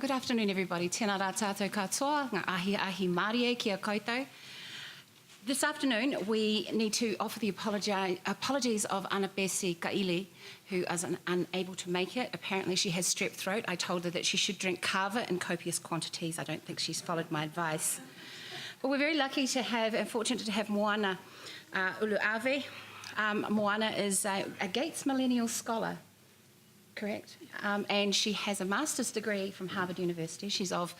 Good afternoon, everybody. Tēnā rā tātou katoa, ngā ahi Māori e kia koutou. This afternoon, we need to offer the apologies of Ana Bessie Kaili, who is unable to make it. Apparently, she has strep throat. I told her that she should drink kava in copious quantities. I don't think she's followed my advice. But we're very lucky to have and fortunate to have Moana Ulave. Moana is a Gates Millennial Scholar, correct? And she has a master's degree from Harvard University. She's of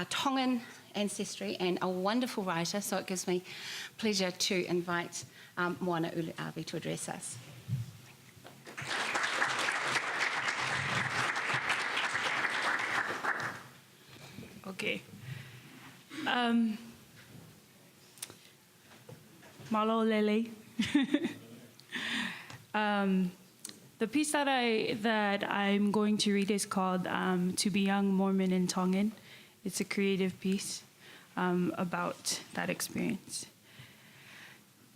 Tongan ancestry and a wonderful writer, so it gives me pleasure to invite Moana Ulave to address us. Okay. Malo lele. The piece that I'm going to read is called "To Be Young, Mormon in Tongan." It's a creative piece about that experience.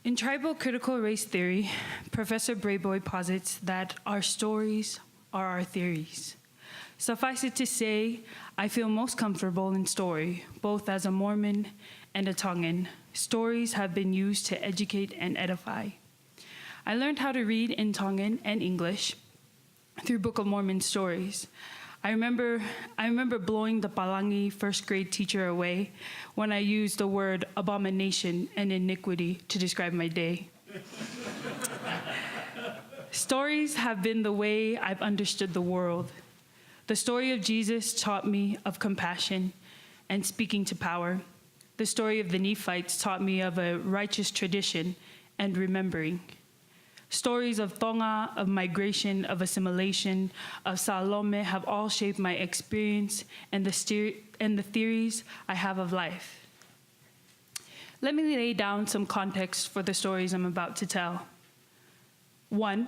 In tribal critical race theory, Professor Brayboy posits that our stories are our theories. Suffice it to say, I feel most comfortable in story, both as a Mormon and a Tongan. Stories have been used to educate and edify. I learned how to read in Tongan and English through Book of Mormon stories. I remember blowing the Palangi first grade teacher away when I used the word abomination and iniquity to describe my day. Stories have been the way I've understood the world. The story of Jesus taught me of compassion and speaking to power. The story of the Nephites taught me of a righteous tradition and remembering. Stories of Tonga, of migration, of assimilation, of Salome have all shaped my experience and the theories I have of life. Let me lay down some context for the stories I'm about to tell. 1,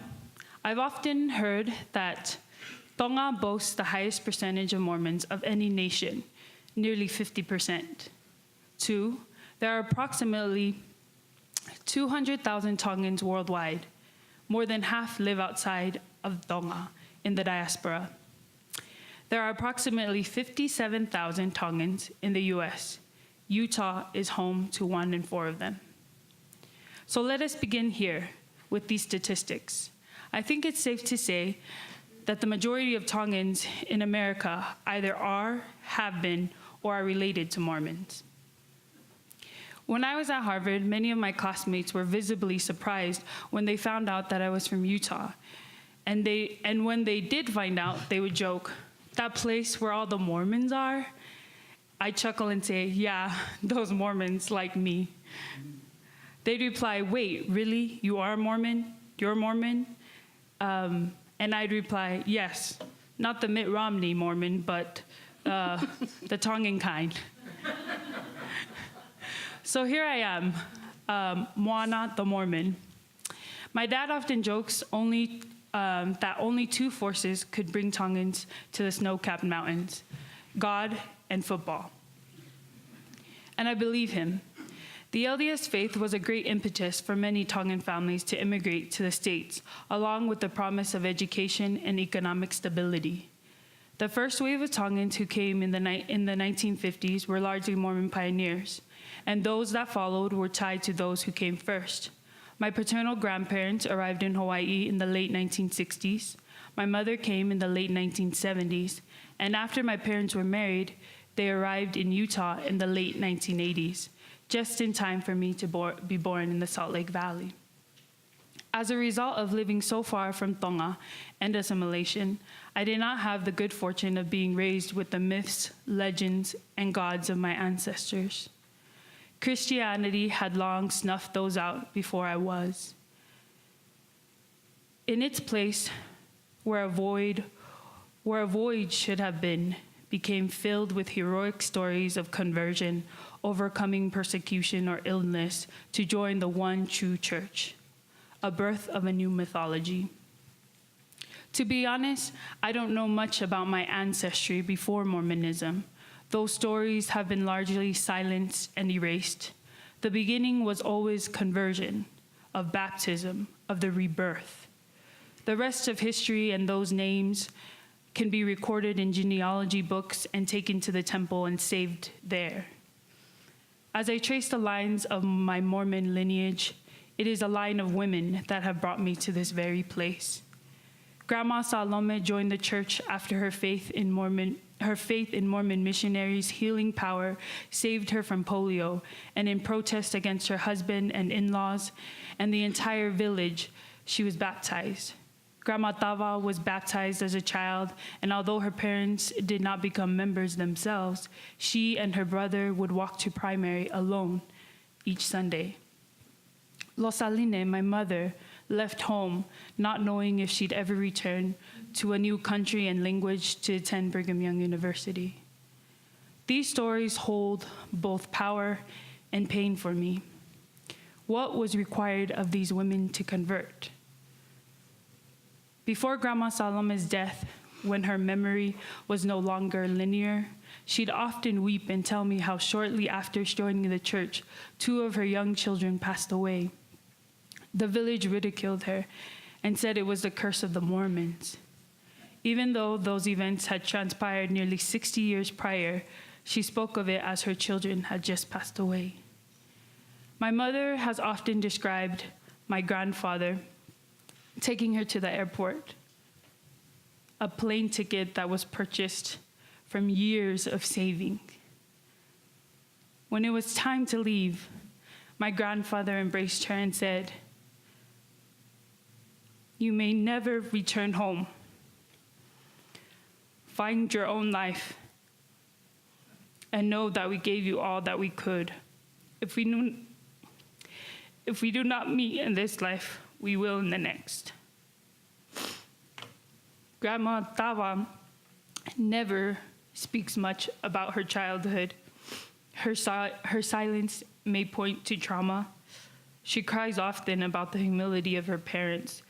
I've often heard that Tonga boasts the highest percentage of Mormons of any nation, nearly 50%. 2, there are approximately 200,000 Tongans worldwide. More than half live outside of Tonga in the diaspora. There are approximately 57,000 Tongans in the US. Utah is home to 1 in 4 of them. So let us begin here with these statistics. I think it's safe to say that the majority of Tongans in America either are, have been, or are related to Mormons. When I was at Harvard, many of my classmates were visibly surprised when they found out that I was from Utah. And when they did find out, they would joke, "That place where all the Mormons are?" I'd chuckle and say, "Yeah, those Mormons like me." They'd reply, "Wait, really? You are Mormon? You're Mormon?" And I'd reply, "Yes, not the Mitt Romney Mormon, but the Tongan kind." So here I am, Moana the Mormon. My dad often jokes that only 2 forces could bring Tongans to the snow-capped mountains, God and football. And I believe him. The LDS faith was a great impetus for many Tongan families to immigrate to the States, along with the promise of education and economic stability. The first wave of Tongans who came in the 1950s were largely Mormon pioneers, and those that followed were tied to those who came first. My paternal grandparents arrived in Hawaii in the late 1960s. My mother came in the late 1970s, and after my parents were married, they arrived in Utah in the late 1980s, just in time for me to be born in the Salt Lake Valley. As a result of living so far from Tonga and assimilation, I did not have the good fortune of being raised with the myths, legends, and gods of my ancestors. Christianity had long snuffed those out before I was. In its place, where a void should have been, became filled with heroic stories of conversion, overcoming persecution or illness to join the one true church, a birth of a new mythology. To be honest, I don't know much about my ancestry before Mormonism. Those stories have been largely silenced and erased. The beginning was always conversion, of baptism, of the rebirth. The rest of history and those names can be recorded in genealogy books and taken to the temple and saved there. As I trace the lines of my Mormon lineage, it is a line of women that have brought me to this very place. Grandma Salome joined the church after her faith in Mormon missionaries' healing power saved her from polio, and in protest against her husband and in-laws and the entire village, she was baptized. Grandma Tava was baptized as a child, and although her parents did not become members themselves, she and her brother would walk to primary alone each Sunday. Losaline, my mother, left home, not knowing if she'd ever return to a new country and language to attend Brigham Young University. These stories hold both power and pain for me. What was required of these women to convert? Before Grandma Salome's death, when her memory was no longer linear, she'd often weep and tell me how shortly after joining the church, 2 of her young children passed away. The village ridiculed her and said it was the curse of the Mormons. Even though those events had transpired nearly 60 years prior, she spoke of it as her children had just passed away. My mother has often described my grandfather taking her to the airport, a plane ticket that was purchased from years of saving. When it was time to leave, my grandfather embraced her and said, "You may never return home. Find your own life and know that we gave you all that we could. If we do not meet in this life, we will in the next." Grandma Tava never speaks much about her childhood. Her silence may point to trauma. She cries often about the humility of her parents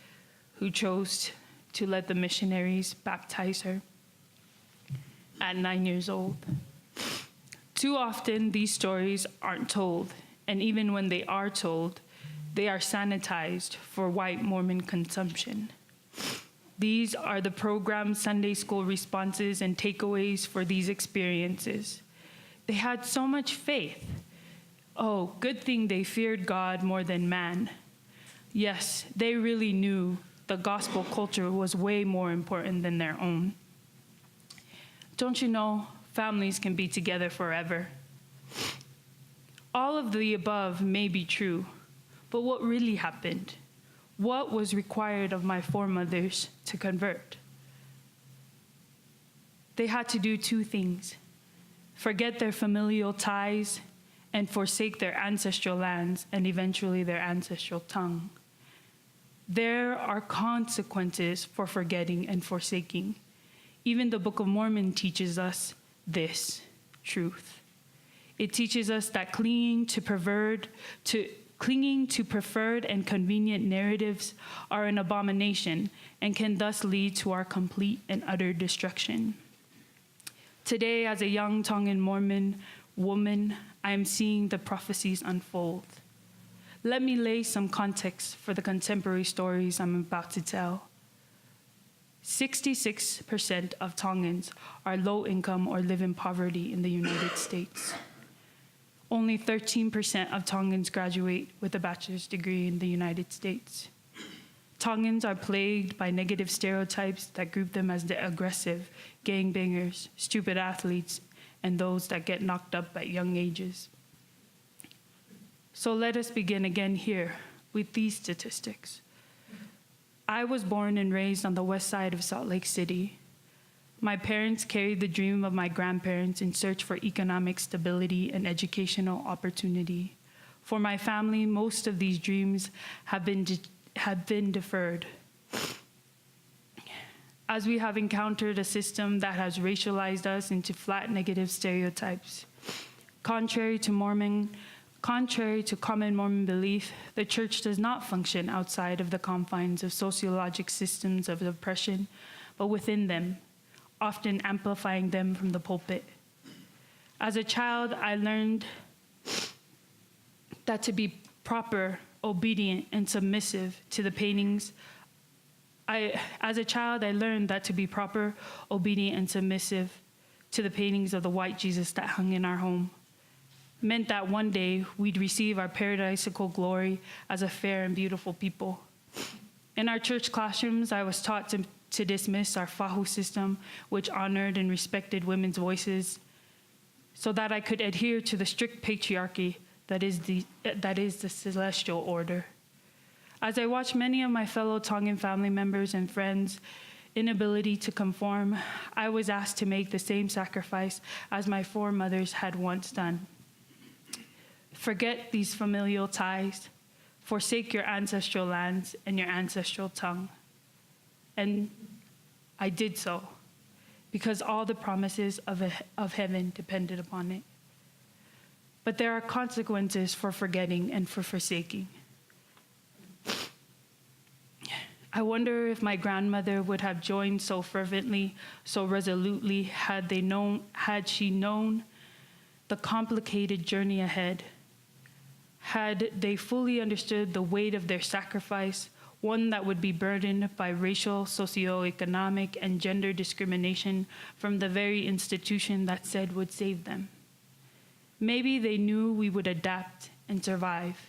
who chose to let the missionaries baptize her at 9 years old. Too often, these stories aren't told, and even when they are told, they are sanitized for white Mormon consumption. These are the program's Sunday school responses and takeaways for these experiences. They had so much faith. Oh, good thing they feared God more than man. Yes, they really knew the gospel culture was way more important than their own. Don't you know, families can be together forever? All of the above may be true, but what really happened? What was required of my foremothers to convert? They had to do 2 things: forget their familial ties and forsake their ancestral lands and eventually their ancestral tongue. There are consequences for forgetting and forsaking. Even the Book of Mormon teaches us this truth. It teaches us that clinging to preferred and convenient narratives are an abomination and can thus lead to our complete and utter destruction. Today, as a young Tongan Mormon woman, I am seeing the prophecies unfold. Let me lay some context for the contemporary stories I'm about to tell. 66% of Tongans are low income or live in poverty in the United States. Only 13% of Tongans graduate with a bachelor's degree in the United States. Tongans are plagued by negative stereotypes that group them as the aggressive, gangbangers, stupid athletes, and those that get knocked up at young ages. So let us begin again here with these statistics. I was born and raised on the west side of Salt Lake City. My parents carried the dream of my grandparents in search for economic stability and educational opportunity. For my family, most of these dreams have been deferred, as we have encountered a system that has racialized us into flat negative stereotypes. Contrary to common Mormon belief, the church does not function outside of the confines of sociologic systems of oppression, but within them, often amplifying them from the pulpit. As a child, I learned that to be proper, obedient, and submissive to the paintings As a child, I learned that to be proper, obedient, and submissive to the paintings of the white Jesus that hung in our home meant that one day we'd receive our paradisical glory as a fair and beautiful people. In our church classrooms, I was taught to dismiss our fahu system, which honored and respected women's voices, so that I could adhere to the strict patriarchy that is the celestial order. As I watched many of my fellow Tongan family members and friends' inability to conform, I was asked to make the same sacrifice as my foremothers had once done. Forget these familial ties. Forsake your ancestral lands and your ancestral tongue. And I did so, because all the promises of heaven depended upon it. But there are consequences for forgetting and for forsaking. I wonder if my grandmother would have joined so fervently, so resolutely, had she known the complicated journey ahead. Had they fully understood the weight of their sacrifice, one that would be burdened by racial, socioeconomic, and gender discrimination from the very institution that said would save them. Maybe they knew we would adapt and survive.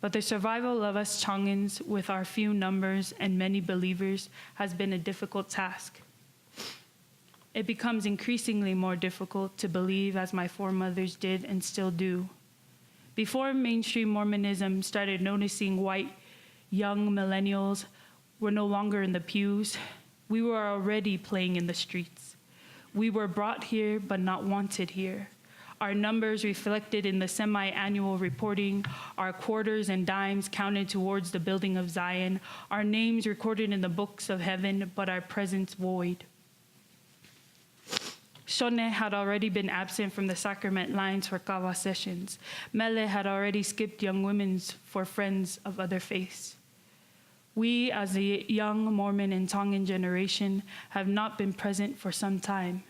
But the survival of us Tongans, with our few numbers and many believers, has been a difficult task. It becomes increasingly more difficult to believe, as my foremothers did and still do. Before mainstream Mormonism started noticing white young millennials were no longer in the pews, we were already playing in the streets. We were brought here but not wanted here. Our numbers reflected in the semi-annual reporting, our quarters and dimes counted towards the building of Zion, our names recorded in the books of heaven, but our presence void. Shone had already been absent from the sacrament lines for kawa sessions. Mele had already skipped young women's for friends of other faiths. We, as the young Mormon and Tongan generation, have not been present for some time.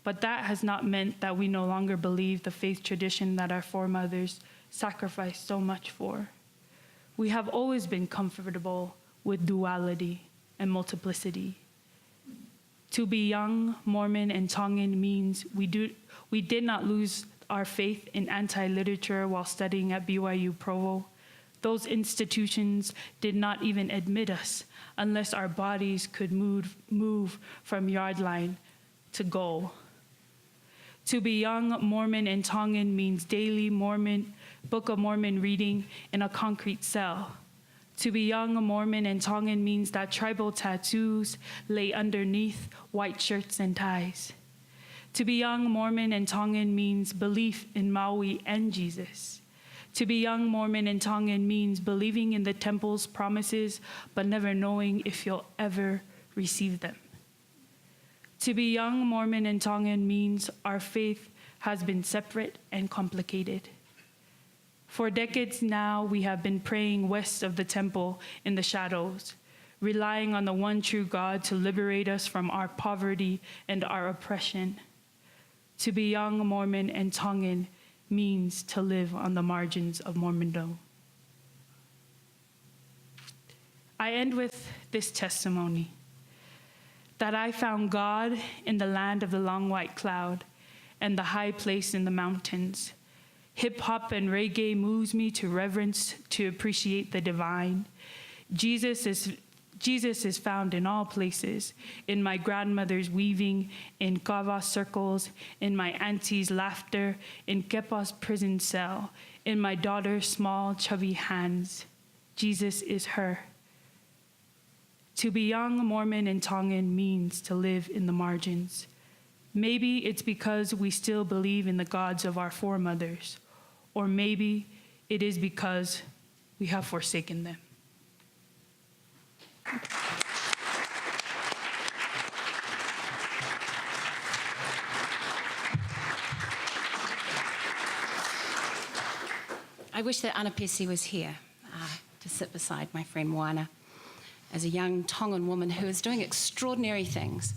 But that has not meant that we no longer believe the faith tradition that our foremothers sacrificed so much for. We have always been comfortable with duality and multiplicity. To be young, Mormon, and Tongan means we did not lose our faith in anti-literature while studying at BYU Provo. Those institutions did not even admit us unless our bodies could move from yard line to goal. To be young, Mormon, and Tongan means daily Book of Mormon reading in a concrete cell. To be young, Mormon, and Tongan means that tribal tattoos lay underneath white shirts and ties. To be young, Mormon, and Tongan means belief in Maui and Jesus. To be young, Mormon, and Tongan means believing in the temple's promises, but never knowing if you'll ever receive them. To be young, Mormon, and Tongan means our faith has been separate and complicated. For decades now, we have been praying west of the temple in the shadows, relying on the one true God to liberate us from our poverty and our oppression. To be young, Mormon, and Tongan means to live on the margins of Mormondom. I end with this testimony, that I found God in the land of the long white cloud and the high place in the mountains. Hip-hop and reggae moves me to reverence, to appreciate the divine. Jesus is found in all places, in my grandmother's weaving, in kawa circles, in my auntie's laughter, in Kepa's prison cell, in my daughter's small, chubby hands. Jesus is her. To be young, Mormon, and Tongan means to live in the margins. Maybe it's because we still believe in the gods of our foremothers, or maybe it is because we have forsaken them. I wish that Anapesi was here to sit beside my friend Moana as a young Tongan woman who is doing extraordinary things.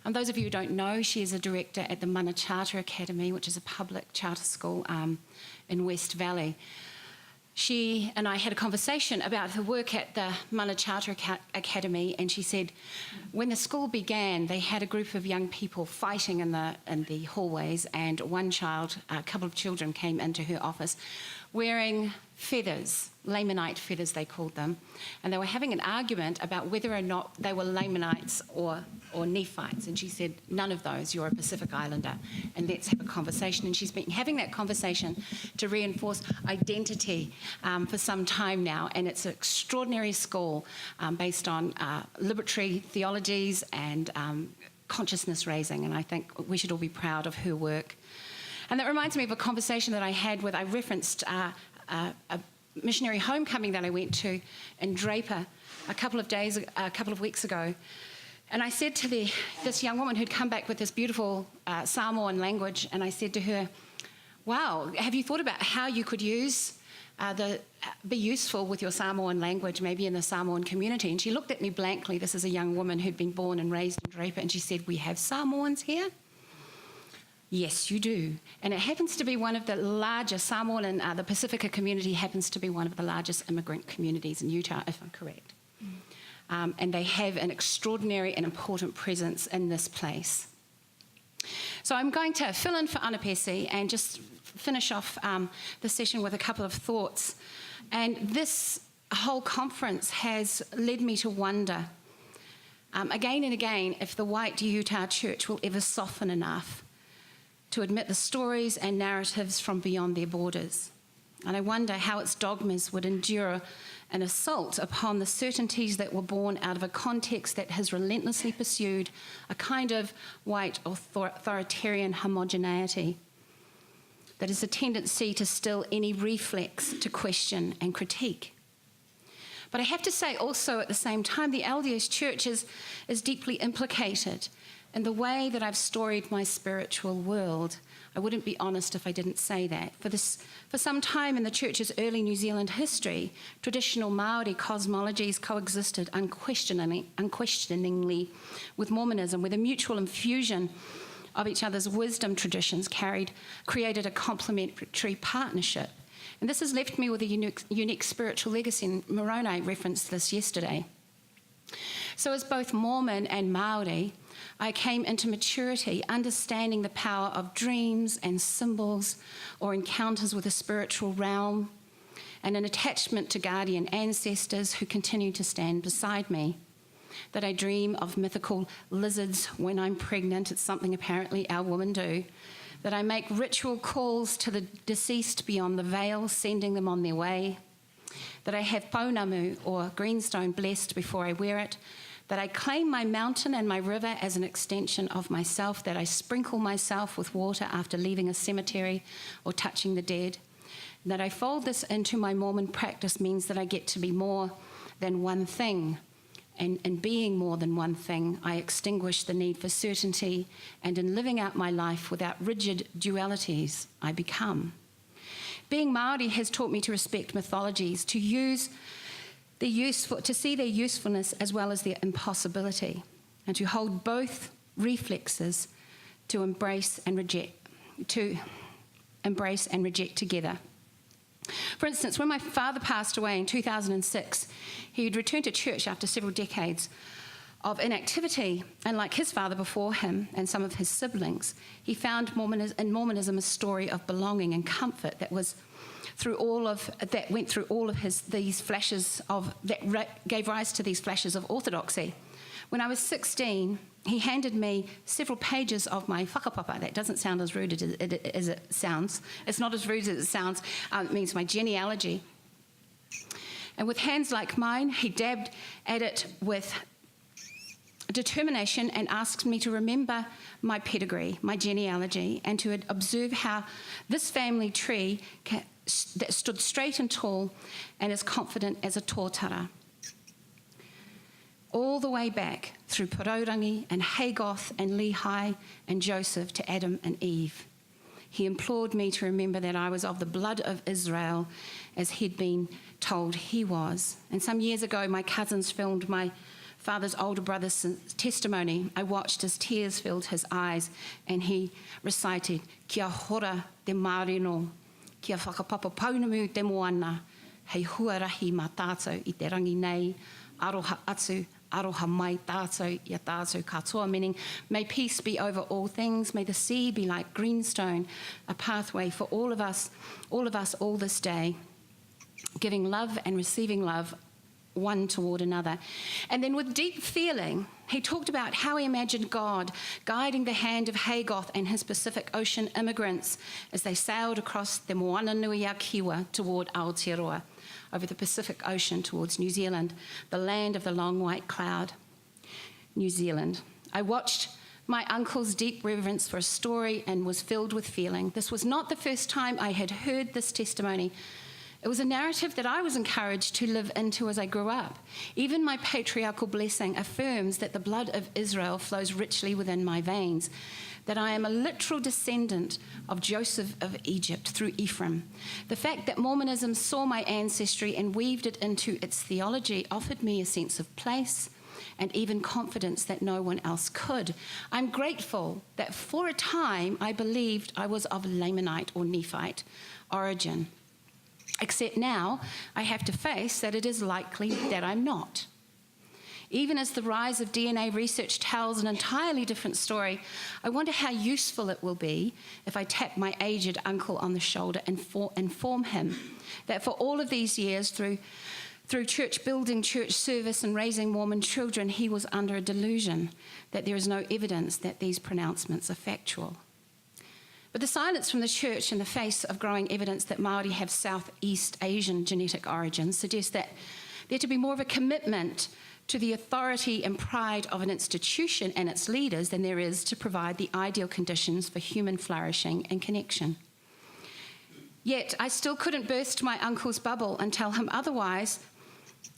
And those of you who don't know, she is a director at the Mana Charter Academy, which is a public charter school in West Valley. she and I had a conversation about her work at the Mana Charter Academy, and she said when the school began, they had a group of young people fighting in the hallways, and one child, a couple of children, came into her office wearing feathers, Lamanite feathers they called them, and they were having an argument about whether or not they were Lamanites or Nephites, and she said, none of those, you're a Pacific Islander, and let's have a conversation. And she's been having that conversation to reinforce identity for some time now, and it's an extraordinary school based on liberatory theologies and consciousness raising, and I think we should all be proud of her work. And that reminds me of a conversation that I had with, I referenced a missionary homecoming that I went to in Draper a couple of weeks ago. And I said to this young woman who'd come back with this beautiful Samoan language, and I said to her, wow, have you thought about how you could be useful with your Samoan language, maybe in the Samoan community? And she looked at me blankly. This is a young woman who'd been born and raised in Draper, and she said, we have Samoans here? Yes, you do. And it happens to be one of the largest, Samoan and the Pacifica community happens to be one of the largest immigrant communities in Utah, if I'm correct. And they have an extraordinary and important presence in this place. So I'm going to fill in for Anapesi and just finish off the session with a couple of thoughts. And this whole conference has led me to wonder, again and again, if the white Utah church will ever soften enough to admit the stories and narratives from beyond their borders. And I wonder how its dogmas would endure an assault upon the certainties that were born out of a context that has relentlessly pursued a kind of white authoritarian homogeneity that is a tendency to still any reflex to question and critique. But I have to say also at the same time, the LDS Church is deeply implicated in the way that I've storied my spiritual world. I wouldn't be honest if I didn't say that. For some time in the church's early New Zealand history, traditional Maori cosmologies coexisted unquestioningly with Mormonism, where the mutual infusion of each other's wisdom traditions created a complementary partnership. And this has left me with a unique spiritual legacy, and Moroni referenced this yesterday. So as both Mormon and Maori, I came into maturity understanding the power of dreams and symbols or encounters with the spiritual realm and an attachment to guardian ancestors who continue to stand beside me. That I dream of mythical lizards when I'm pregnant, it's something apparently our women do. That I make ritual calls to the deceased beyond the veil, sending them on their way. That I have pounamu or greenstone blessed before I wear it. That I claim my mountain and my river as an extension of myself, that I sprinkle myself with water after leaving a cemetery or touching the dead. And that I fold this into my Mormon practice means that I get to be more than one thing. And in being more than one thing, I extinguish the need for certainty, and in living out my life without rigid dualities, I become. Being Māori has taught me to respect mythologies, to see their usefulness as well as their impossibility, and to hold both reflexes to embrace and reject together. For instance, when my father passed away in 2006, he had returned to church after several decades of inactivity, and like his father before him and some of his siblings, he found in Mormonism a story of belonging and comfort that gave rise to these flashes of orthodoxy. When I was 16, he handed me several pages of my whakapapa. That doesn't sound as rude as it sounds. It's not as rude as it sounds. It means my genealogy. And with hands like mine, he dabbed at it with determination and asked me to remember my pedigree, my genealogy, and to observe how this family tree that stood straight and tall and as confident as a tōtara. All the way back through Poraurangi and Hagoth and Lehi and Joseph to Adam and Eve. He implored me to remember that I was of the blood of Israel as he'd been told he was. And some years ago, my cousins filmed my father's older brother's testimony. I watched as tears filled his eyes and he recited, Kia hora te Māori no, kia whakapapa pounamu te Moana, hei huarahi mā tātou I te rangi nei, aroha atu, aroha mai tātou I a tātou katoa, meaning may peace be over all things, may the sea be like greenstone, a pathway for all of us all this day, giving love and receiving love one toward another. And then with deep feeling, he talked about how he imagined God guiding the hand of Hagoth and his Pacific Ocean immigrants as they sailed across the Moana nui a Kiwa toward Aotearoa, over the Pacific Ocean towards New Zealand, the land of the long white cloud, New Zealand. I watched my uncle's deep reverence for a story and was filled with feeling. This was not the first time I had heard this testimony. It was a narrative that I was encouraged to live into as I grew up. Even my patriarchal blessing affirms that the blood of Israel flows richly within my veins, that I am a literal descendant of Joseph of Egypt through Ephraim. The fact that Mormonism saw my ancestry and weaved it into its theology offered me a sense of place and even confidence that no one else could. I'm grateful that for a time I believed I was of Lamanite or Nephite origin. Except now, I have to face that it is likely that I'm not. Even as the rise of DNA research tells an entirely different story, I wonder how useful it will be if I tap my aged uncle on the shoulder and inform him that for all of these years, through church building, church service, and raising Mormon children, he was under a delusion that there is no evidence that these pronouncements are factual. But the silence from the church in the face of growing evidence that Māori have Southeast Asian genetic origins suggests that there to be more of a commitment to the authority and pride of an institution and its leaders than there is to provide the ideal conditions for human flourishing and connection. Yet I still couldn't burst my uncle's bubble and tell him otherwise,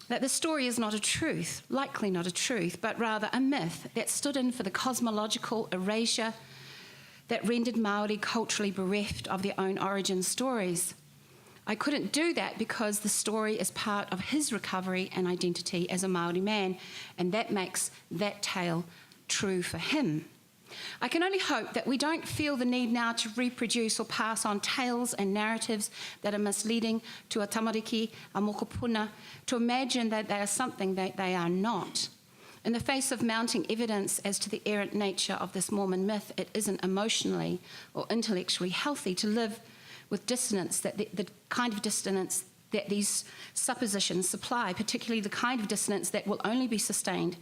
that the story is not a truth, likely not a truth, but rather a myth that stood in for the cosmological erasure that rendered Māori culturally bereft of their own origin stories. I couldn't do that because the story is part of his recovery and identity as a Māori man, and that makes that tale true for him. I can only hope that we don't feel the need now to reproduce or pass on tales and narratives that are misleading to a tamariki, a mokopuna, to imagine that they are something that they are not. In the face of mounting evidence as to the errant nature of this Mormon myth, it isn't emotionally or intellectually healthy to live with dissonance, that the kind of dissonance that these suppositions supply, particularly the kind of dissonance that will only be sustained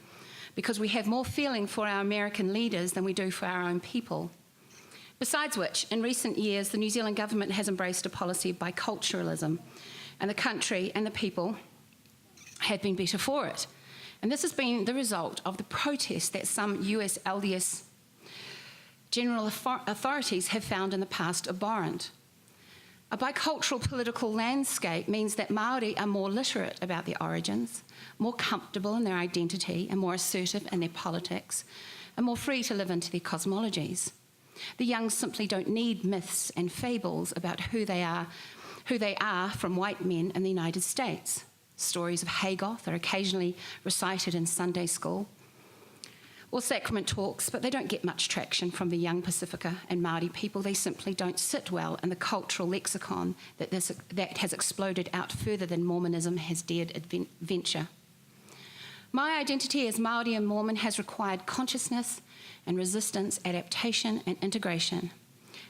because we have more feeling for our American leaders than we do for our own people. Besides which, in recent years, the New Zealand government has embraced a policy of biculturalism, and the country and the people have been better for it. And this has been the result of the protest that some US LDS general authorities have found in the past abhorrent. A bicultural political landscape means that Māori are more literate about their origins, more comfortable in their identity, and more assertive in their politics, and more free to live into their cosmologies. The young simply don't need myths and fables about who they are from white men in the United States. Stories of Hagoth are occasionally recited in Sunday school or sacrament talks, but they don't get much traction from the young Pacifica and Māori people. They simply don't sit well in the cultural lexicon that has exploded out further than Mormonism has dared venture. My identity as Māori and Mormon has required consciousness and resistance, adaptation and integration,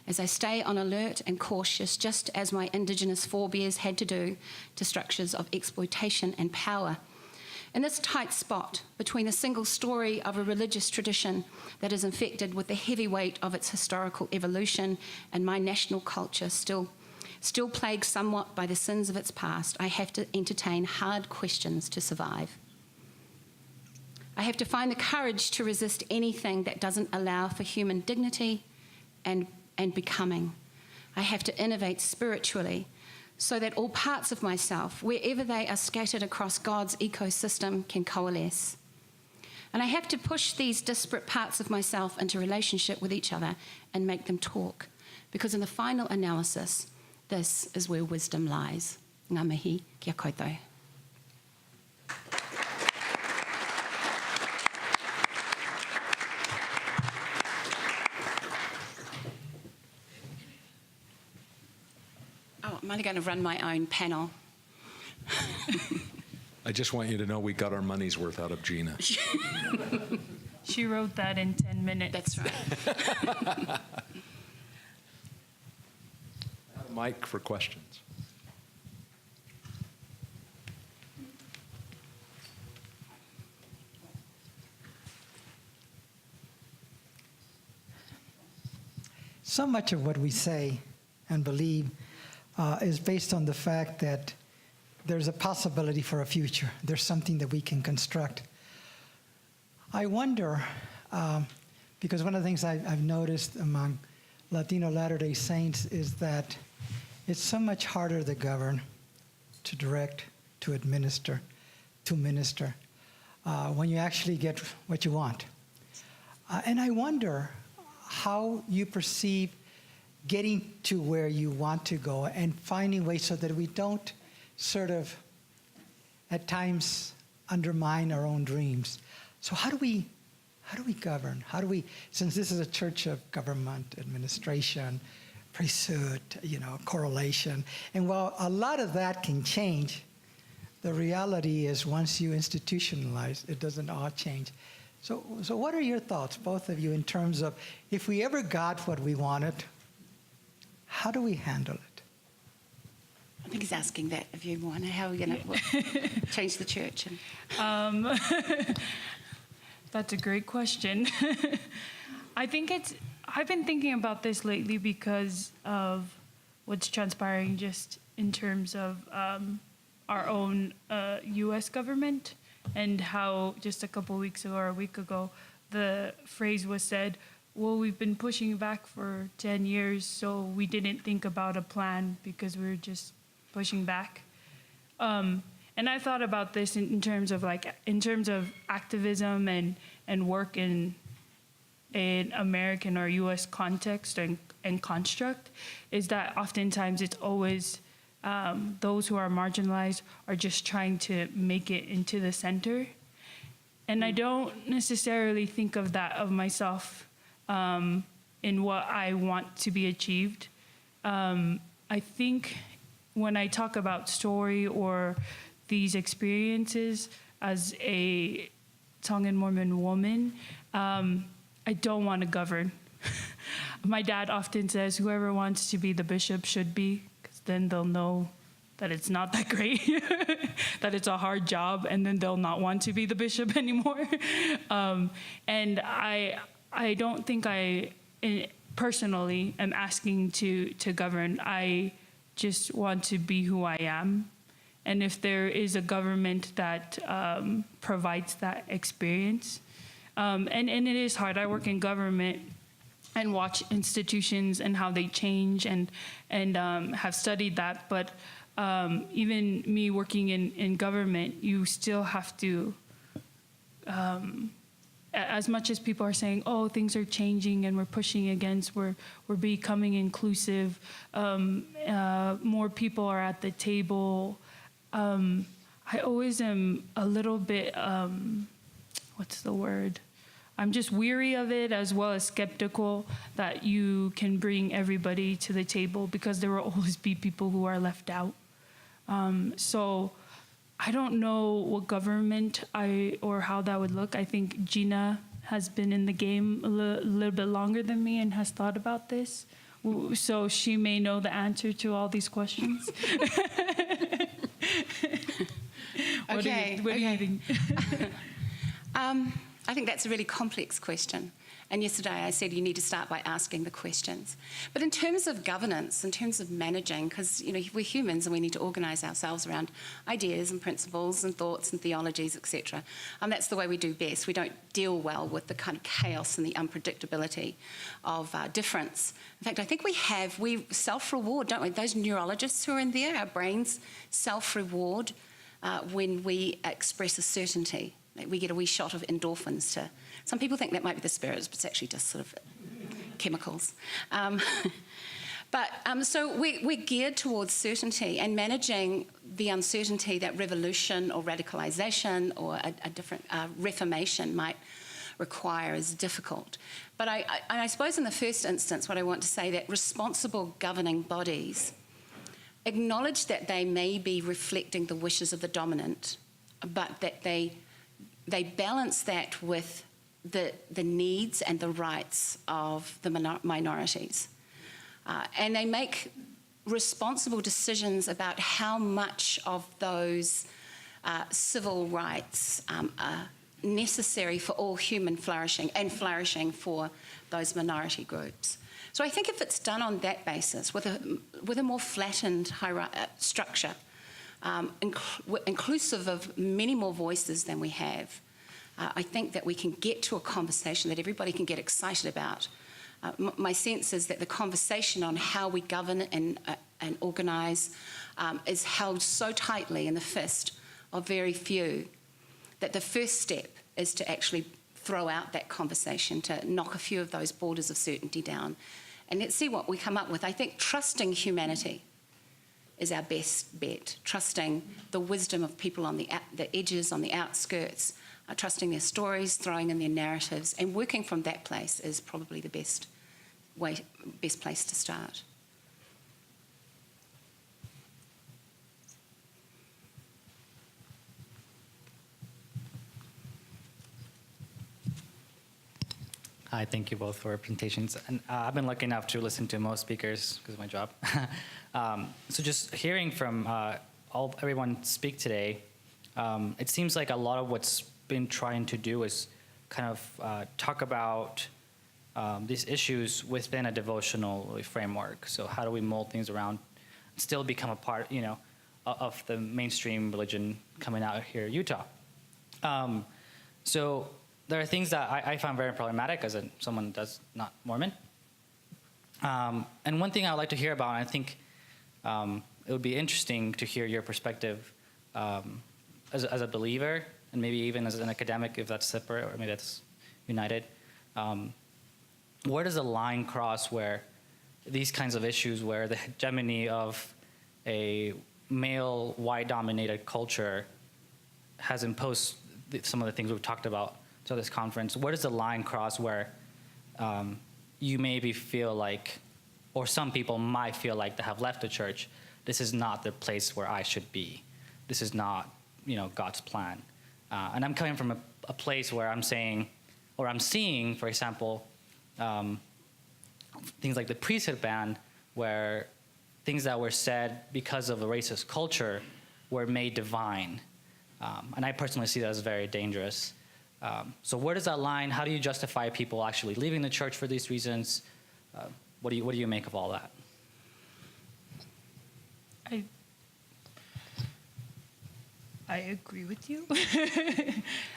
as I stay on alert and cautious, just as my Indigenous forebears had to do to structures of exploitation and power. In this tight spot between the single story of a religious tradition that is infected with the heavy weight of its historical evolution and my national culture still plagued somewhat by the sins of its past, I have to entertain hard questions to survive. I have to find the courage to resist anything that doesn't allow for human dignity and becoming. I have to innovate spiritually so that all parts of myself, wherever they are scattered across God's ecosystem, can coalesce. And I have to push these disparate parts of myself into relationship with each other and make them talk, because in the final analysis, this is where wisdom lies. Ngā mihi, kia koutou. I'm only going to run my own panel. I just want you to know we got our money's worth out of Gina. She wrote that in 10 minutes. That's right. Mike for questions. So much of what we say and believe is based on the fact that there's a possibility for a future. There's something that we can construct. I wonder, because one of the things I've noticed among Latino Latter-day Saints is that it's so much harder to govern, to direct, to administer, to minister, when you actually get what you want. And I wonder how you perceive getting to where you want to go and finding ways so that we don't sort of, at times, undermine our own dreams. So how do we govern? How do we, since this is a church of government, administration, priesthood, correlation, and while a lot of that can change, the reality is once you institutionalize, it doesn't all change. So what are your thoughts, both of you, in terms of if we ever got what we wanted, how do we handle it? I think he's asking that of you, Moana. How are we going to change the church? That's a great question. I've been thinking about this lately because of what's transpiring just in terms of our own U.S. government and how just a couple weeks ago or a week ago, the phrase was said, well, we've been pushing back for 10 years, so we didn't think about a plan because we were just pushing back. And I thought about this in terms of activism and work in an American or U.S. context and construct, is that oftentimes it's always those who are marginalized are just trying to make it into the center. And I don't necessarily think of that of myself in what I want to be achieved. I think when I talk about story or these experiences as a Tongan Mormon woman, I don't want to govern. My dad often says, whoever wants to be the bishop should be, because then they'll know that it's not that great, that it's a hard job, and then they'll not want to be the bishop anymore. And I don't think I personally am asking to govern. I just want to be who I am. And if there is a government that provides that experience, and it is hard. I work in government and watch institutions and how they change and have studied that. But even me working in government, you still have to, as much as people are saying, oh, things are changing and we're pushing against, we're becoming inclusive, more people are at the table, I always am a little bit, what's the word? I'm just weary of it, as well as skeptical that you can bring everybody to the table, because there will always be people who are left out. So I don't know what government or how that would look. I think Gina has been in the game a little bit longer than me and has thought about this. So she may know the answer to all these questions. What do you think? I think that's a really complex question. And yesterday I said you need to start by asking the questions. But in terms of governance, in terms of managing, because we're humans and we need to organise ourselves around ideas and principles and thoughts and theologies, etc. And that's the way we do best. We don't deal well with the kind of chaos and the unpredictability of difference. In fact, I think we self-reward, don't we? Those neurologists who are in there, our brains self-reward when we express a certainty. We get a wee shot of endorphins to... Some people think that might be the spirits, but it's actually just sort of chemicals. So we're geared towards certainty, and managing the uncertainty that revolution or radicalisation or a different reformation might require is difficult. But I suppose in the first instance what I want to say that responsible governing bodies acknowledge that they may be reflecting the wishes of the dominant, but that they balance that with the needs and the rights of the minorities. And they make responsible decisions about how much of those civil rights are necessary for all human flourishing and flourishing for those minority groups. So I think if it's done on that basis, with a more flattened structure, inclusive of many more voices than we have, I think that we can get to a conversation that everybody can get excited about. My sense is that the conversation on how we govern and organise is held so tightly in the fist of very few that the first step is to actually throw out that conversation, to knock a few of those borders of certainty down. And let's see what we come up with. I think trusting humanity is our best bet, trusting the wisdom of people on the edges, on the outskirts, trusting their stories, throwing in their narratives, and working from that place is probably the best place to start. Hi, thank you both for your presentations. And I've been lucky enough to listen to most speakers because of my job. So just hearing from everyone speak today, it seems like a lot of what's been trying to do is kind of talk about these issues within a devotional framework. So how do we mold things around, still become a part, of the mainstream religion coming out here in Utah? So there are things that I find very problematic as someone that's not Mormon. And one thing I would like to hear about, and I think it would be interesting to hear your perspective as a believer, and maybe even as an academic, if that's separate or maybe that's united. Where does the line cross where these kinds of issues, where the hegemony of a male, white-dominated culture has imposed some of the things we've talked about to this conference, where does the line cross where you maybe feel like, or some people might feel like they have left the church, this is not the place where I should be. This is not, God's plan. And I'm coming from a place where I'm saying, or I'm seeing, for example, things like the priesthood ban, where things that were said because of a racist culture were made divine. And I personally see that as very dangerous. So where does that line? How do you justify people actually leaving the church for these reasons? What do you make of all that? I agree with you.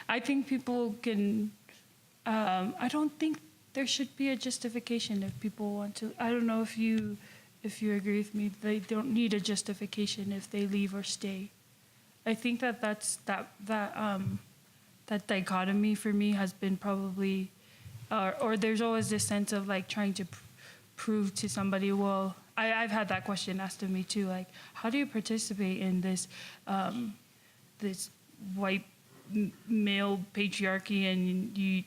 I think people can. I don't think there should be a justification if people want to. I don't know if you agree with me. They don't need a justification if they leave or stay. I think that that dichotomy for me has been probably, or there's always this sense of like trying to prove to somebody. Well, I've had that question asked of me too. Like, how do you participate in this this white male patriarchy and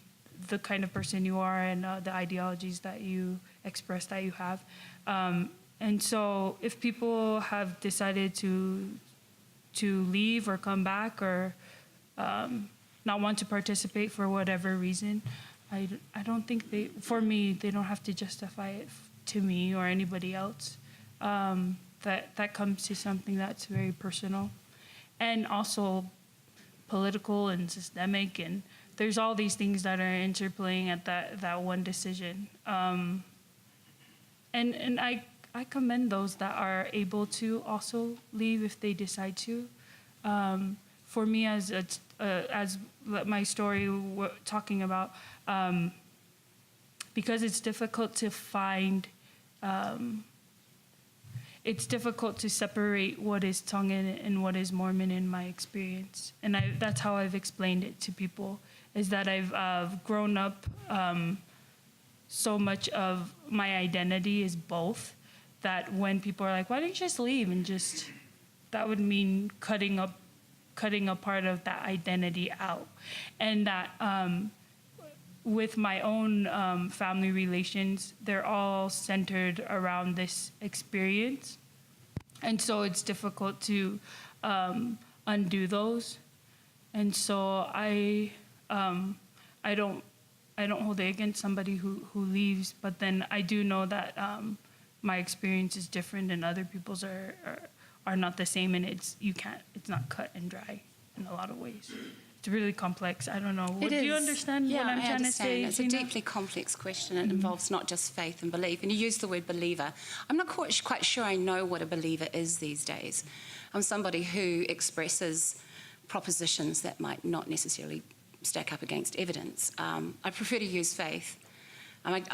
the kind of person you are and the ideologies that you express that you have? And so if people have decided to leave or come back or not want to participate for whatever reason, I don't think they don't have to justify it to me or anybody else. That comes to something that's very personal and also political and systemic, and there's all these things that are interplaying at that one decision. And I commend those that are able to also leave if they decide to. For me, as my story talking about, because it's difficult to find, it's difficult to separate what is Tongan and what is Mormon in my experience. And that's how I've explained it to people, is that I've grown up, so much of my identity is both, that when people are like, why don't you just leave? And that would mean cutting a part of that identity out. And that with my own family relations, they're all centered around this experience. And so it's difficult to undo those. And so I don't hold it against somebody who leaves, but then I do know that my experience is different and other people's are not the same, and it's not cut and dry in a lot of ways. It's really complex. I don't know. Do you understand what I'm trying to say? It's Gina? a deeply complex question. It involves not just faith and belief. And you use the word believer. I'm not quite sure I know what a believer is these days. I'm somebody who expresses propositions that might not necessarily stack up against evidence. I prefer to use faith. And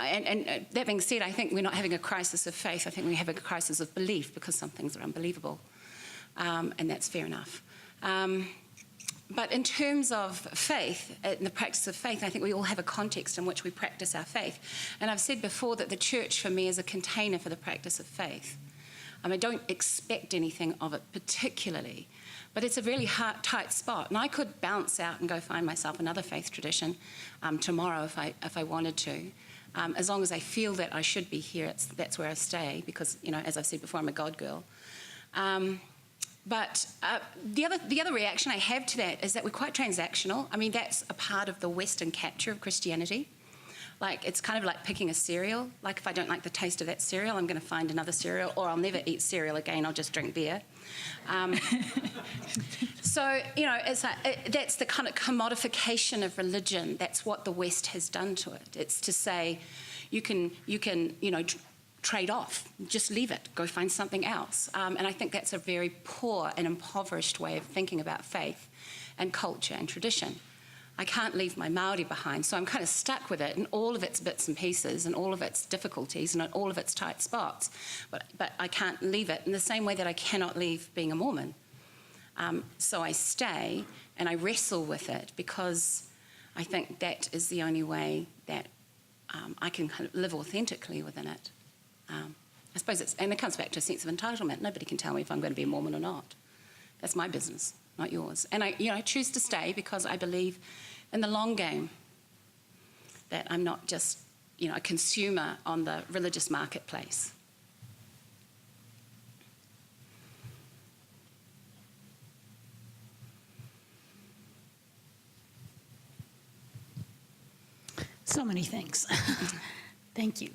that being said, I think we're not having a crisis of faith. I think we have a crisis of belief because some things are unbelievable. And that's fair enough. But in terms of faith, in the practice of faith, I think we all have a context in which we practice our faith. And I've said before that the church for me is a container for the practice of faith. I don't expect anything of it particularly, but it's a really tight spot. And I could bounce out and go find myself another faith tradition tomorrow if I wanted to. As long as I feel that I should be here, that's where I stay because, as I've said before, I'm a God girl. But the other reaction I have to that is that we're quite transactional. That's a part of the Western capture of Christianity. It's kind of like picking a cereal. If I don't like the taste of that cereal, I'm going to find another cereal, or I'll never eat cereal again, I'll just drink beer. So, that's the kind of commodification of religion. That's what the West has done to it. It's to say, you can trade off, just leave it, go find something else. And I think that's a very poor and impoverished way of thinking about faith and culture and tradition. I can't leave my Māori behind, so I'm kind of stuck with it in all of its bits and pieces and all of its difficulties and all of its tight spots. But I can't leave it in the same way that I cannot leave being a Mormon. So I stay and I wrestle with it because I think that is the only way that I can kind of live authentically within it. I suppose it comes back to a sense of entitlement. Nobody can tell me if I'm going to be a Mormon or not. That's my business, not yours. And I choose to stay because I believe in the long game, that I'm not just a consumer on the religious marketplace. So many things. Thank you.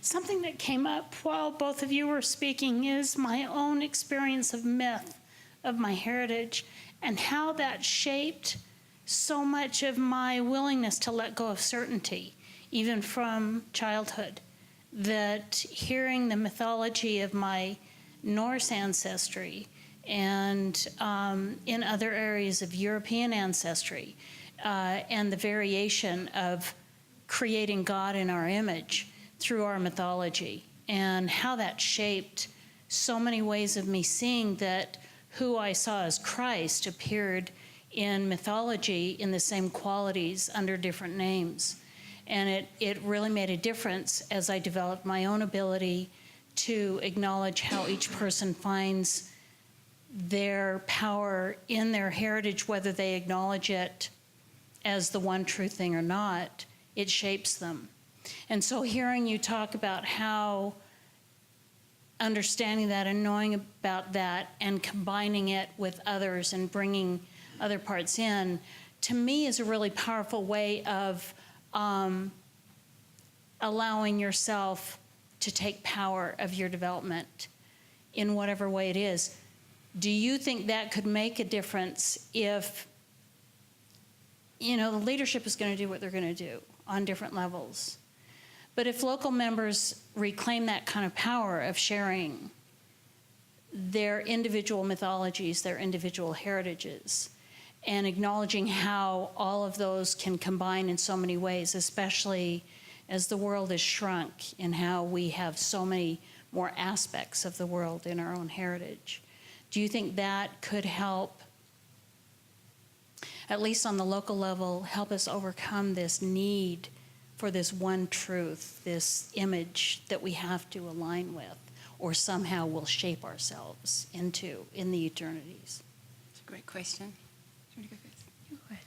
Something that came up while both of you were speaking is my own experience of myth, of my heritage, and how that shaped so much of my willingness to let go of certainty, even from childhood. That hearing the mythology of my Norse ancestry and in other areas of European ancestry, and the variation of creating God in our image through our mythology, and how that shaped so many ways of me seeing that who I saw as Christ appeared in mythology in the same qualities under different names. And it really made a difference as I developed my own ability to acknowledge how each person finds their power in their heritage, whether they acknowledge it as the one true thing or not. It shapes them. And so hearing you talk about how understanding that and knowing about that and combining it with others and bringing other parts in, to me is a really powerful way of allowing yourself to take power of your development in whatever way it is. Do you think that could make a difference if, the leadership is going to do what they're going to do on different levels? But if local members reclaim that kind of power of sharing their individual mythologies, their individual heritages, and acknowledging how all of those can combine in so many ways, especially as the world is shrunk and how we have so many more aspects of the world in our own heritage, do you think that could help, at least on the local level, help us overcome this need for this one truth, this image that we have to align with, or somehow will shape ourselves into in the eternities? It's a great question. Do you want to go first? You go ahead.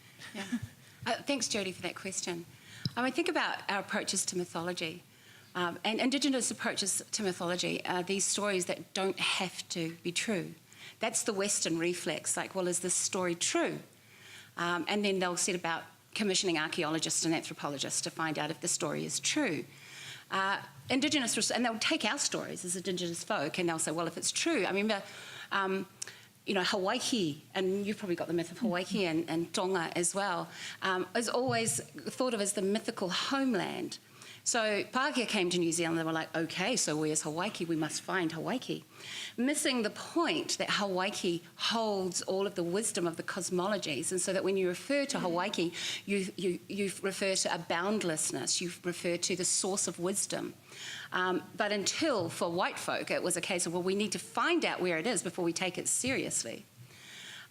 Yeah. Thanks, Jodie, for that question. I think about our approaches to mythology. And Indigenous approaches to mythology are these stories that don't have to be true. That's the Western reflex, like, well, is this story true? And then they'll set about commissioning archaeologists and anthropologists to find out if the story is true. Indigenous, and they'll take our stories as Indigenous folk, and they'll say, well, if it's true, I remember, Hawaii, and you've probably got the myth of Hawaii and Tonga as well, is always thought of as the mythical homeland. So Pākehā came to New Zealand, they were like, okay, so where's Hawaii? We must find Hawaii. Missing the point that Hawaii holds all of the wisdom of the cosmologies, and so that when you refer to Hawaii, you refer to a boundlessness, you refer to the source of wisdom. But until, for white folk, it was a case of, well, we need to find out where it is before we take it seriously.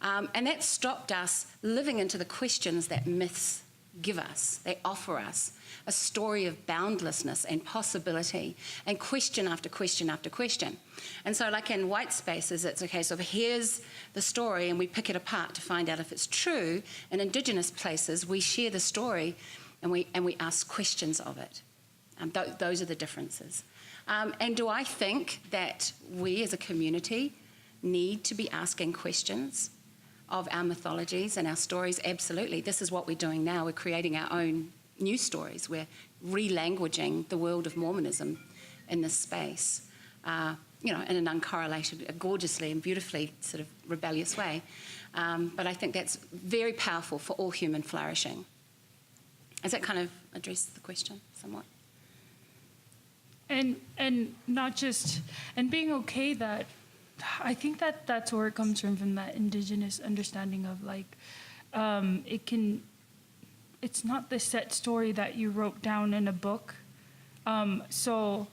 And that stopped us living into the questions that myths give us. They offer us a story of boundlessness and possibility, and question after question after question. And so, like in white spaces, it's a case of here's the story and we pick it apart to find out if it's true. In Indigenous places, we share the story and we ask questions of it. Those are the differences. And do I think that we as a community need to be asking questions of our mythologies and our stories? Absolutely. This is what we're doing now. We're creating our own new stories. We're re-languaging the world of Mormonism in this space, in an uncorrelated, gorgeously and beautifully sort of rebellious way. But I think that's very powerful for all human flourishing. Does that kind of address the question somewhat? And not just, and being okay that, I think that that's where it comes from that Indigenous understanding of like, it's not the set story that you wrote down in a book. So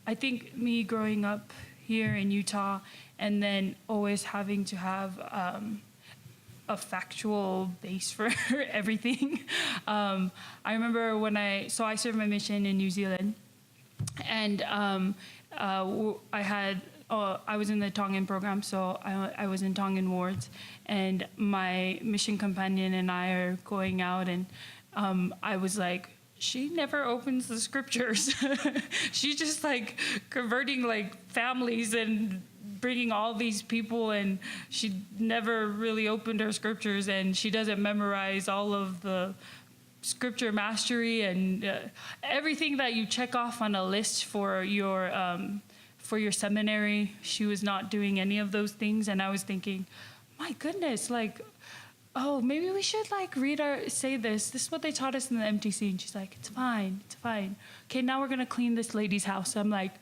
I think me growing up here in Utah and then always having to have a factual base for everything. I remember when I served my mission in New Zealand, and I was in the Tongan program, so I was in Tongan wards, and my mission companion and I are going out, and I was like, she never opens the scriptures. She's just like converting like families and bringing all these people, and she never really opened her scriptures, and she doesn't memorize all of the scripture mastery and everything that you check off on a list for your seminary. She was not doing any of those things, and I was thinking, my goodness, like, oh, maybe we should like say this. This is what they taught us in the MTC. And she's like, it's fine, it's fine. Okay, now we're gonna clean this lady's house. I'm like,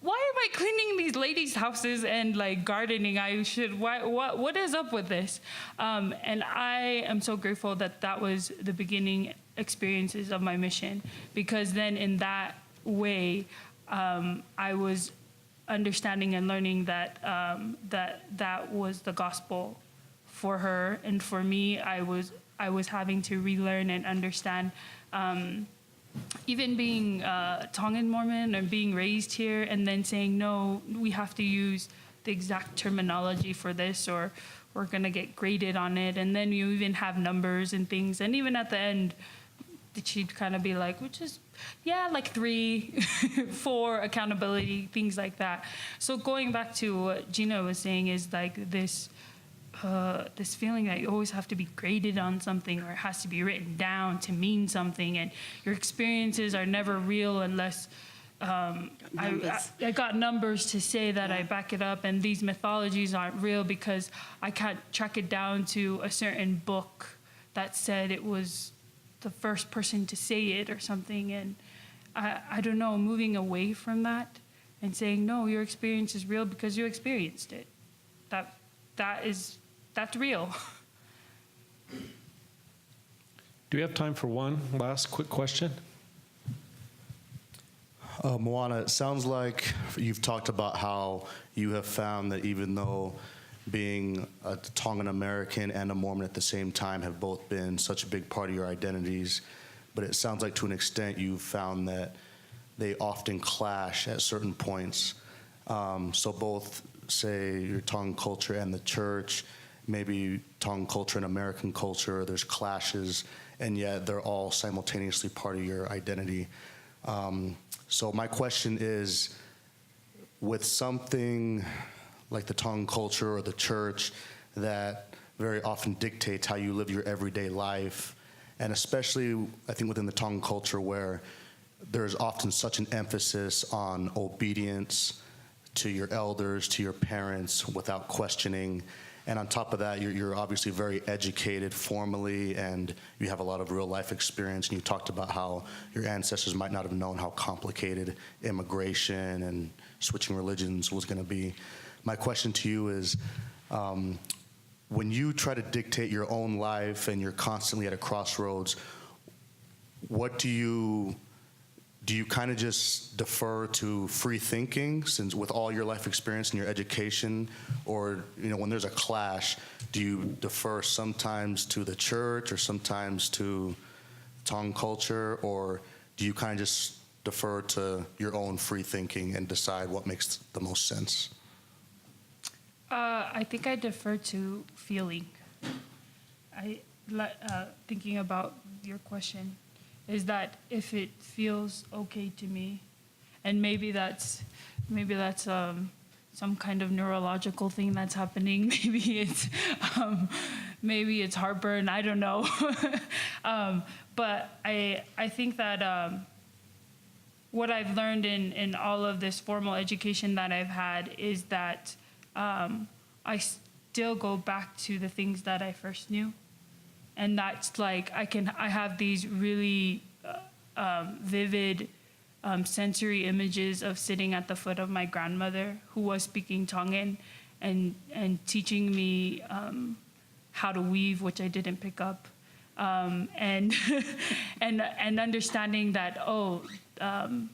why am I cleaning these ladies' houses and like gardening? What is up with this? And I am so grateful that was the beginning experiences of my mission, because then in that way, I was understanding and learning that that was the gospel for her, and for me, I was having to relearn and understand. Even being Tongan Mormon and being raised here, and then saying, no, we have to use the exact terminology for this, or we're gonna get graded on it. And then you even have numbers and things. And even at the end, she'd kind of be like, which is, yeah, like 3, 4, accountability, things like that. So going back to what Gina was saying is like this feeling that you always have to be graded on something, or it has to be written down to mean something, and your experiences are never real unless I got numbers to say that I back it up, and these mythologies aren't real because I can't track it down to a certain book that said it was the first person to say it or something. And I don't know, moving away from that and saying, no, your experience is real because you experienced it. That's real. Do we have time for one last quick question? Moana, it sounds like you've talked about how you have found that even though being a Tongan American and a Mormon at the same time have both been such a big part of your identities, but it sounds like to an extent you've found that they often clash at certain points. So both, say, your Tongan culture and the church, maybe Tongan culture and American culture, there's clashes, and yet they're all simultaneously part of your identity. So my question is, with something like the Tongan culture or the church that very often dictates how you live your everyday life, and especially I think within the Tongan culture where there's often such an emphasis on obedience to your elders, to your parents, without questioning. And on top of that, you're obviously very educated formally, and you have a lot of real life experience. And you talked about how your ancestors might not have known how complicated immigration and switching religions was going to be. My question to you is, when you try to dictate your own life and you're constantly at a crossroads, what do you kind of just defer to free thinking, since with all your life experience and your education, or when there's a clash, do you defer sometimes to the church or sometimes to Tongan culture, or do you kind of just defer to your own free thinking and decide what makes the most sense? I think I defer to feeling. Thinking about your question, is that if it feels okay to me, and maybe that's some kind of neurological thing that's happening. Maybe it's heartburn. I don't know. But I think that what I've learned in all of this formal education that I've had is that I still go back to the things that I first knew. And that's like, I have these really vivid sensory images of sitting at the foot of my grandmother, who was speaking Tongan, and teaching me how to weave, which I didn't pick up, and and understanding that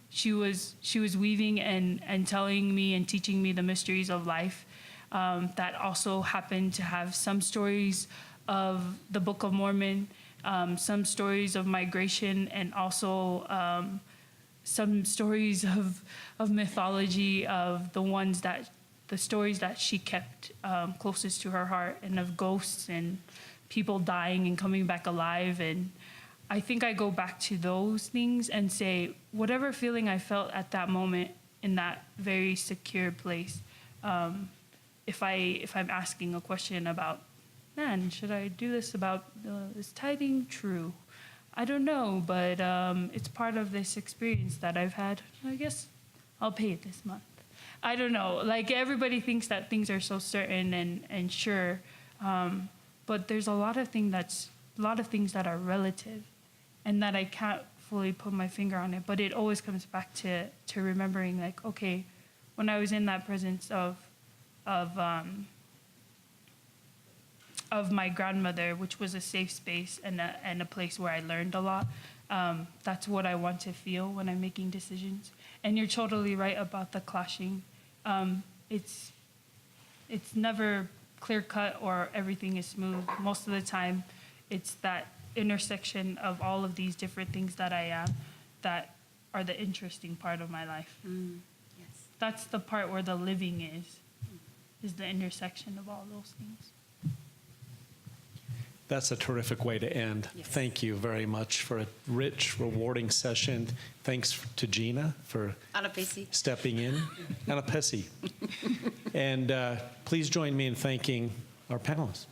she was weaving and telling me and teaching me the mysteries of life. That also happened to have some stories of the Book of Mormon, some stories of migration, and also some stories of mythology, of the stories that she kept closest to her heart, and of ghosts and people dying and coming back alive. And I think I go back to those things and say, whatever feeling I felt at that moment in that very secure place, if I'm asking a question about, man, should I do this about is tithing true? I don't know, but it's part of this experience that I've had. I guess I'll pay it this month. I don't know. Like, everybody thinks that things are so certain and sure, but there's a lot of things that are relative, and that I can't fully put my finger on it. But it always comes back to remembering, like, okay, when I was in that presence of my grandmother, which was a safe space and a place where I learned a lot. That's what I want to feel when I'm making decisions. And you're totally right about the clashing. It's never clear cut or everything is smooth. Most of the time, it's that intersection of all of these different things that I am that are the interesting part of my life. Yes. That's the part where the living is the intersection of all those things. That's a terrific way to end. Yes. Thank you very much for a rich, rewarding session. Thanks to Gina for Alapesi. stepping in. Alapesi. And please join me in thanking our panelists.